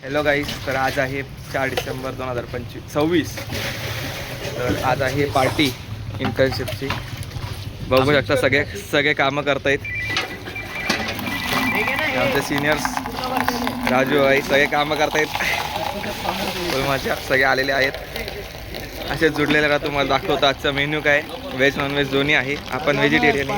Hello गाईस, तर आज आहे 4 डिसेंबर 2026. तर आज आहे पार्टी इंटर्नशिपची. बघू शकता सगळे कामं करतायत. आमचे सिनियर्स राजू आई सगळे कामं करतायत. माझ्या सगळे आलेले आहेत. असेच जुडलेले राहा. तुम्हाला दाखवतो आजचा मेन्यू काय. व्हेज नॉनव्हेज दोन्ही आहे. आपण व्हेजिटेरियन.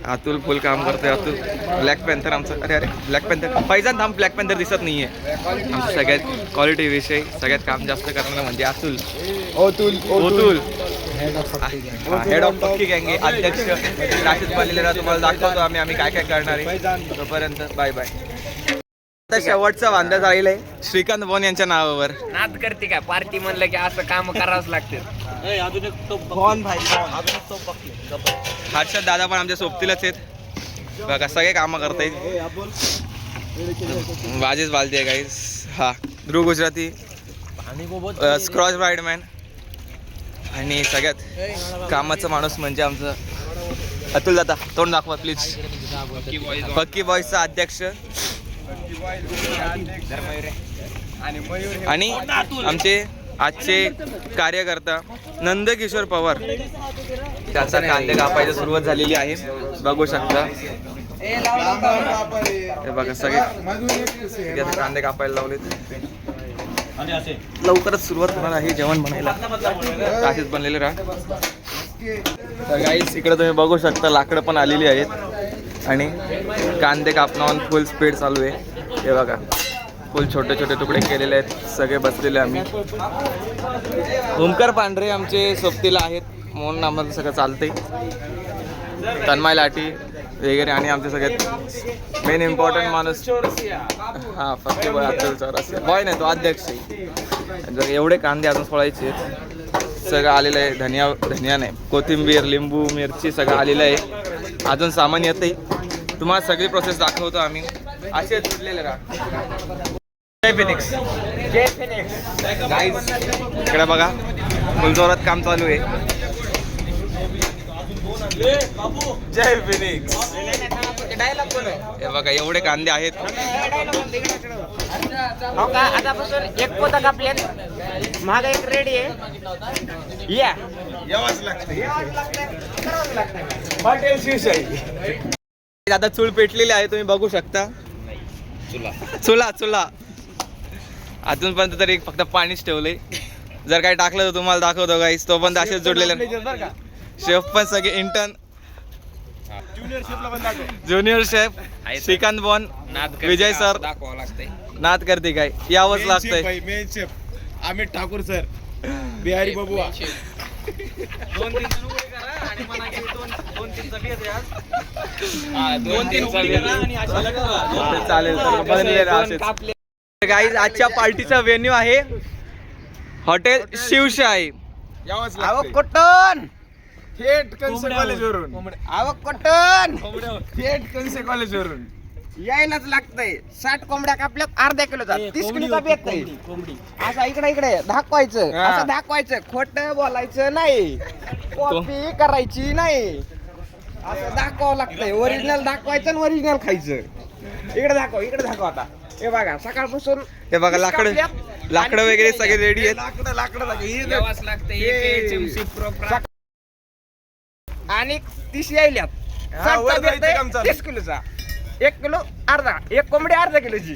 अतुल फुल काम करतोय. अतुल ब्लॅक पॅन्थर आमचं. अरे ब्लॅक पॅन्थर पैसा थांब. ब्लॅक पॅन्थर दिसत नाहीये. आमचं सगळ्यात क्वालिटी विषय सगळ्यात काम जास्त करणार म्हणजे अतुल. हेड ऑफ पक्की गँग अध्यक्ष राशीद बनलेला. तुम्हाला दाखवतो आम्ही काय काय करणार आहे. तोपर्यंत बाय बाय. आता शेवटचा वांदा जाईल श्रीकांत बोन यांच्या नावावर. नाद करते काय पार्टी म्हणलं की असं काम करावंच लागते. हर्षद दादा पण आमच्या सोबतीलच आहेत. बघा सगळे कामं करतायत. वाजेच बालदी आहे गाईस. हा ध्रुव गुजराती, स्क्रॉच ब्राईडमॅन आणि सगळ्यात कामाचा माणूस म्हणजे आमचं अतुल दादा. तोंड दाखवा प्लीज. पक्की बॉयजचा अध्यक्ष आणि आमचे आजचे कार्यकर्ता नंदकिशोर पवार. त्याचा कांदे कापायला सुरुवात झालेली आहे. बघू शकता. हे बघा सगळे कांदे कापायला लावलेत. लवकरच सुरुवात होणार आहे जेवण बनायला. असेच बनलेले राहा. तर गाईस इकडे तुम्ही बघू शकता लाकडं पण आलेली आहेत आणि कांदे कापणं फुल स्पीड चालू आहे. हे बघा फुल छोटे छोटे तुकडे केलेले आहेत. सगळे बसलेले आम्ही. ओमकार पांढरे आमचे सोबतीला आहेत म्हणून आम्हाला सगळं चालतंय. तन्मय लाठी वगैरे आणि आमचे सगळ्यात मेन इम्पॉर्टंट माणूस हां फक्त अतुल चौरसिया. बॉय नाही तो अध्यक्ष आहे. जर एवढे कांदे अजून सोळायचे सगळं आलेलं आहे. धनिया नाही, कोथिंबीर, लिंबू, मिरची सगळं आलेलं आहे. अजून सामान येतंय. तुम्हाला सगळी प्रोसेस दाखवतो आम्ही. असे जुडलेले राहा. जय फिनिक्स. गाईस इकडे बघा फुलजोरात काम चालू आहे. जय फिनिक्स. हे बघा एवढे कांदे आहेत. आतापासून एक पोता कापल्यात. माग एक रेडी आहे. या हॉटेल शिवशाही. आता चूल पेटलेली आहे. तुम्ही बघू शकता. चुला अजूनपर्यंत तरी फक्त पाणीच ठेवलंय. जर काही टाकलं तर तुम्हाला दाखवतो गाईस. तो पण असेच जोडलेले. शेफ पण सगळे इंटर्न. ज्युनियर शेफ श्रीकांत बॉन, विजय सर नाद करते काय यावंच लागतंय. Main chef Amit Thakur sir, Bihari बबुआ. चालेल. गाईज आजच्या पार्टीचा व्हेन्यू आहे हॉटेल शिवशाही. कुठून थेट कनसे कॉलेजवरून. थेट कनसे कॉलेजवरून यायलाच लागतंय. 60 कोंबड्या कापल्यात अर्ध्या किलोचा 30 किलोचा बेत नाही. असं इकडे दाखवायचं. असं दाखवायचं. खोटं बोलायचं नाही. कॉपी करायची नाही. असं दाखवावं लागतंय. ओरिजिनल दाखवायचं आणि ओरिजिनल खायचं. इकडे दाखव आता. हे बघा सकाळपासून हे बघा लाकडं वगैरे सगळे रेडी आहेत. आणि 30 यायल्यात. 30 किलोचा 1 किलो अर्धा. एक कोंबडी अर्धा किलोची.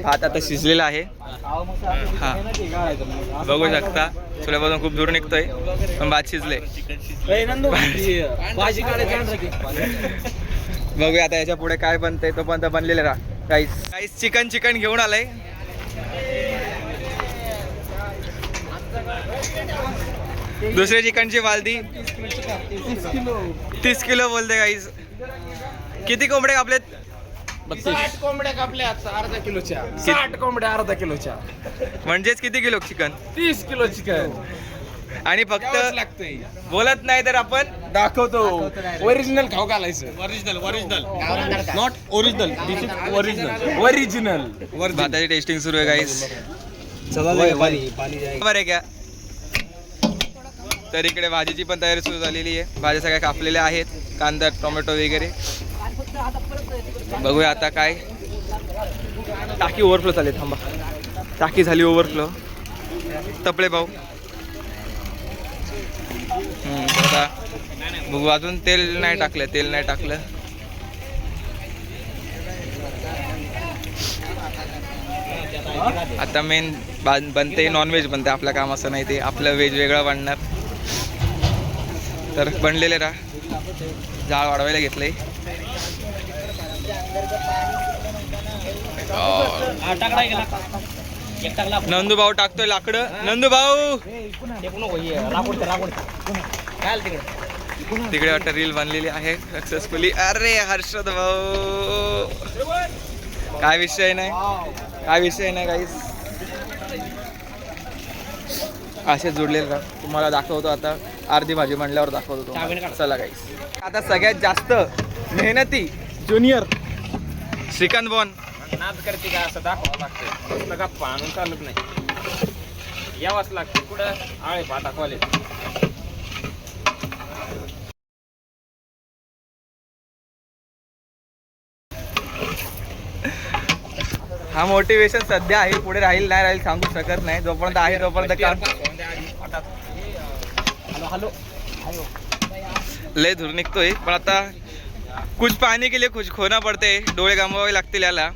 भात आता शिजलेला आहे. हा बघू शकता. चुल्यापासून खूप दूर निघतोय पण भात शिजले. बघूया आता याच्या पुढे काय बनतंय. तो पण बनलेला राहा. काहीच चिकन घेऊन आलंय. दुसऱ्या चिकनची वालदी 30 किलो बोलते गाईस. किती कोंबडे कापलेत? 60 कोंबड्या कापल्यात अर्धा किलोच्या. 60 कोंबड्या अर्धा किलोच्या म्हणजेच किती किलो चिकन? 30 kilo chicken. आणि फक्त लागतंय. बोलत नाही तर आपण दाखवतो. ओरिजिनल खाऊ घालायचं. Original not original. This is original. भाताची टेस्टिंग सुरू आहे गाईस. बरं आहे क्या? तर इकडे भाजीची पण तयारी सुरू झालेली आहे. भाज्या सगळ्या कापलेल्या आहेत, कांदा टोमॅटो वगैरे. बघूया आता काय. टाकी ओव्हरफ्लो चालेल, थांबा. टाकी झाली ओव्हरफ्लो. तपळे भाऊ आता बघू. अजून तेल नाही टाकलं. आता मेन बनते नॉनव्हेज बनते. आपलं काम असं नाही, ते आपलं व्हेज वेगळं बनणार. तर बनलेले जाळ वाढवायला घेतलंय. नंदू भाऊ टाकतोय लाकडं. नंदू भाऊ तिकडे वाटतं रील बनलेली आहे सक्सेसफुली. अरे हर्षद भाऊ काय विषय नाही काहीच. असे जोडलेले का तुम्हाला दाखवतो. आता अर्धी भाजी म्हणल्यावर दाखवतो. चला काहीच. आता सगळ्यात जास्त मेहनती ज्युनियर श्रीकांत बॉन. नाद करते का असं दाखवावं लागतं. गप्पा आणून चालत नाही, यावंच लागतं. कुठं आळे पाटा कॉलेज. हा मोटिवेशन सध्या आहे, पुढे राहील नाही राहील सांगू शकत नाही. जोपर्यंत आहे तोपर्यंत काम. लय धूर निघतोय, पण आता कुछ पाहणे के लिए कुछ खोना पडते. डोळे गमवावे लागतील याला.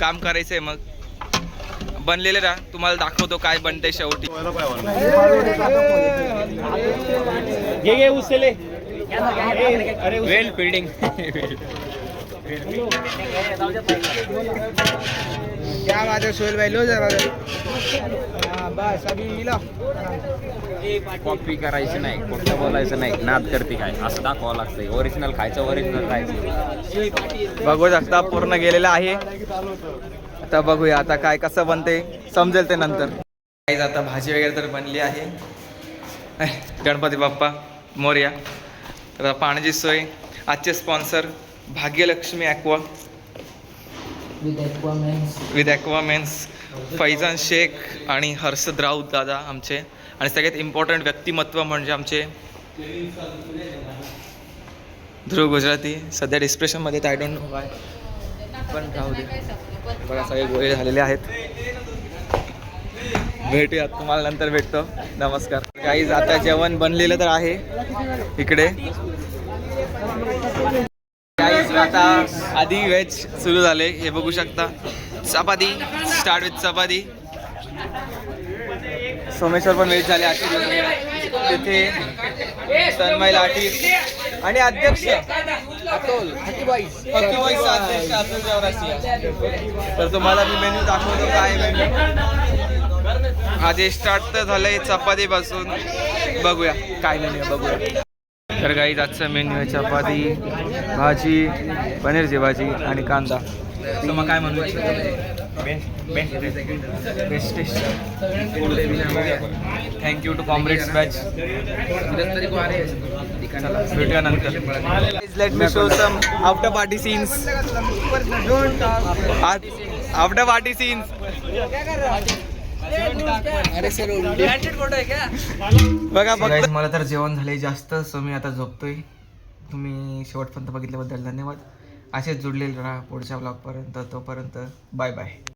काम करायचंय. मग बनलेले तुम्हाला दाखवतो काय बनतंय शेवटी. वेल फिल्डिंग. क्या बात है सोहेल भाई, लो जरा. बस अभी लो. कॉपी करायची नाही, कुठलं बोलायचं नाही, नाद करते काय असं दाखवावं लागतंय. ओरिजिनल खायचं, ओरिजिनल खायचं. बघू शकता पूर्ण गेलेला आहे. आता बघूया आता काय कसं बनते, समजेल ते नंतर. आता भाजी वगैरे तर बनली आहे. गणपती बाप्पा मोरया. तर पाण्याची सोय. आजचे sponsor Bhagyalakshmi aqua with aqua men's, Faizan Shaikh आणि हर्षद राऊत दादा आमचे. आणि सगळ्यात इम्पॉर्टंट व्यक्तिमत्व म्हणजे आमचे ध्रुव गुजराती. सध्या डिस्प्रेशनमध्ये आय डोंट नो काय, पण राहू दे. बघा सगळे गोळे झालेले आहेत. भेटूयात, तुम्हाला नंतर भेटतो. नमस्कार गाईज. आता जेवण बनलेलं तर आहे इकडे गाईज. आता आधी व्हेज सुरू झाले, हे बघू शकता. चपाती, स्टार्ट विथ चपाती. सोमेश्वर पण व्हेज झाले. तिथे तन्मय लाठी आणि अध्यक्ष अतुल तर तुम्हाला मी मेन्यू दाखवतो काय मेन्यू. आधी स्टार्ट तर झालंय चपाती पासून. बघूया काय मेन्यू बघूया. तर गाईज आजचा मेन्यू आहे चपाती, भाजी, पनीरची भाजी आणि कांदा. तर मग काय म्हणू best. Thank you to comrades batch. भेटूया नंतर. Let me show some after party scenes. After party scenes. बघा मला तर जेवण झाले जास्त, सो मी आता झोपतोय. तुम्ही शेवटपर्यंत बघितल्याबद्दल धन्यवाद. असेच जुडलेले राहा पुढच्या ब्लॉगपर्यंत. तोपर्यंत बाय बाय.